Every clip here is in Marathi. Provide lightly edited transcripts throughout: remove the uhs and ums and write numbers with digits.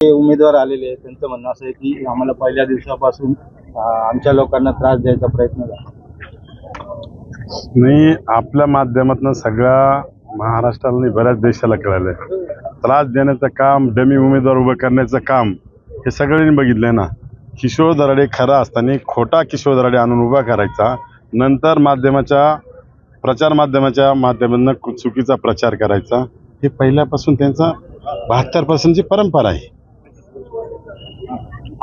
ते उमेदवार आलेले आहेत त्यांचं म्हणणं असं आहे की आम्हाला पहिल्या दिवसापासून आमच्या लोकांना त्रास द्यायचा प्रयत्न झाला. नाही, आपल्या माध्यमातून सगळ्या महाराष्ट्राला नाही बऱ्याच देशाला कळालंय. त्रास देण्याचं काम, डमी उमेदवार उभं करण्याचं काम हे सगळ्यांनी बघितलंय ना. किशोर दराडे खरा असताना खोटा किशोर दराडे आणून उभा करायचा, नंतर प्रचार माध्यमाच्या माध्यमातून चुकीचा प्रचार करायचा, हे पहिल्यापासून त्यांचा 72% परंपरा आहे.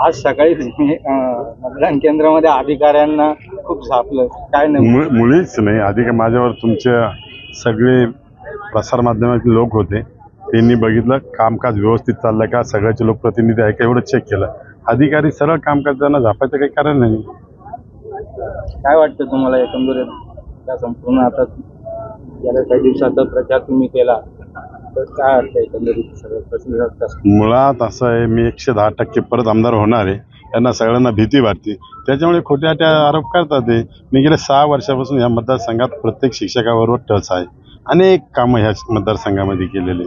आज सकाळी तुम्ही मतदान केंद्रामध्ये अधिकाऱ्यांना खूप झापलं, काय नाही? मुळीच नाही. अधिक माझ्यावर तुमचे सगळे प्रसारमाध्यमातील लोक होते, त्यांनी बघितलं कामकाज व्यवस्थित चाललं का, सगळ्याचे लोकप्रतिनिधी आहे का, एवढं चेक केलं. अधिकारी सरळ काम करताना झापायचं काही कारण नाही. काय वाटतं तुम्हाला एकंदरीत त्या संपूर्ण आता गेल्या काही दिवसाचा प्रचार तुम्ही केला तर काय अर्थ आहे एकंदरीत सगळं प्रतिसाद? मुळात असं आहे, मी 110% परत आमदार होणार आहे, यांना सगळ्यांना भीती वाटते, त्याच्यामुळे खोट्या आरोप करतात. ते मी गेल्या 6 वर्षापासून या मतदारसंघात प्रत्येक शिक्षकाबरोबर टच आहे. अनेक कामं ह्या मतदारसंघामध्ये केलेले.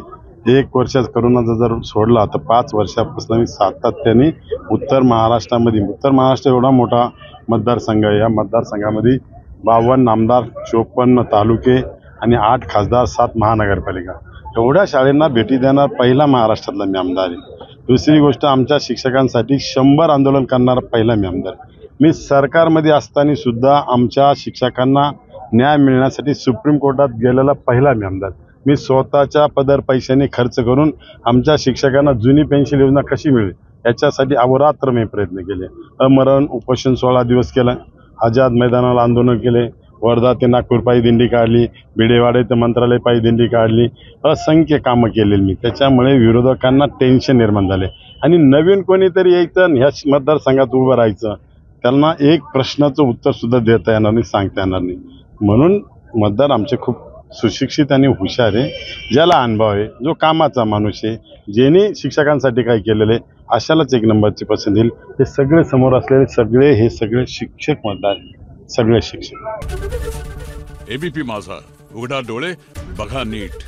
1 वर्षात करोनाचा जर सोडला तर 5 वर्षापासून मी सातत्याने उत्तर महाराष्ट्र एवढा मोठा मतदारसंघ आहे. या मतदारसंघामध्ये 52 आमदार, 54 तालुके आणि 8 खासदार, 7 महानगरपालिका, एवढ्या शाळांना भेटी देणार पहिला महाराष्ट्रातला मी आमदार आहे. दुसरी गोष्ट, आमच्या शिक्षकांसाठी 100 आंदोलन करणारा पहिला मी आमदार. मी सरकारमध्ये असताना सुद्धा आमच्या शिक्षकांना न्याय मिळण्यासाठी सुप्रीम कोर्टात गेलेला पहिला मी आमदार. मी स्वतःच्या पदर पैशाने खर्च करून आमच्या शिक्षकांना जुनी पेन्शन योजना कशी मिळेल याच्यासाठी अहोरात्र मी प्रयत्न केले. अमरण उपोषण 16 दिवस केलं, आझाद मैदानाला आंदोलन केले, वर्धा ते नागपूर पायी दिंडी काढली, भिडेवाडे ते मंत्रालय पायी दिंडी काढली, असंख्य कामं केलेली मी. त्याच्यामुळे विरोधकांना टेन्शन निर्माण झाले आणि नवीन कोणीतरी यायचं आणि ह्या मतदारसंघात उभं राहायचं, त्यांना एक प्रश्नाचं उत्तर सुद्धा देता येणार नाही, सांगता येणार नाही. म्हणून मतदार आमचे खूप सुशिक्षित आणि हुशार आहे, ज्याला अनुभव आहे, जो कामाचा माणूस आहे, ज्याने शिक्षकांसाठी काय केलेलं आहे, अशालाच 1 नंबरची पसंत येईल. हे सगळे समोर असलेले हे सगळे शिक्षक मतदार, सगळे शिक्षक. एबीपी माझा, उघडा डोळे बघा नीट.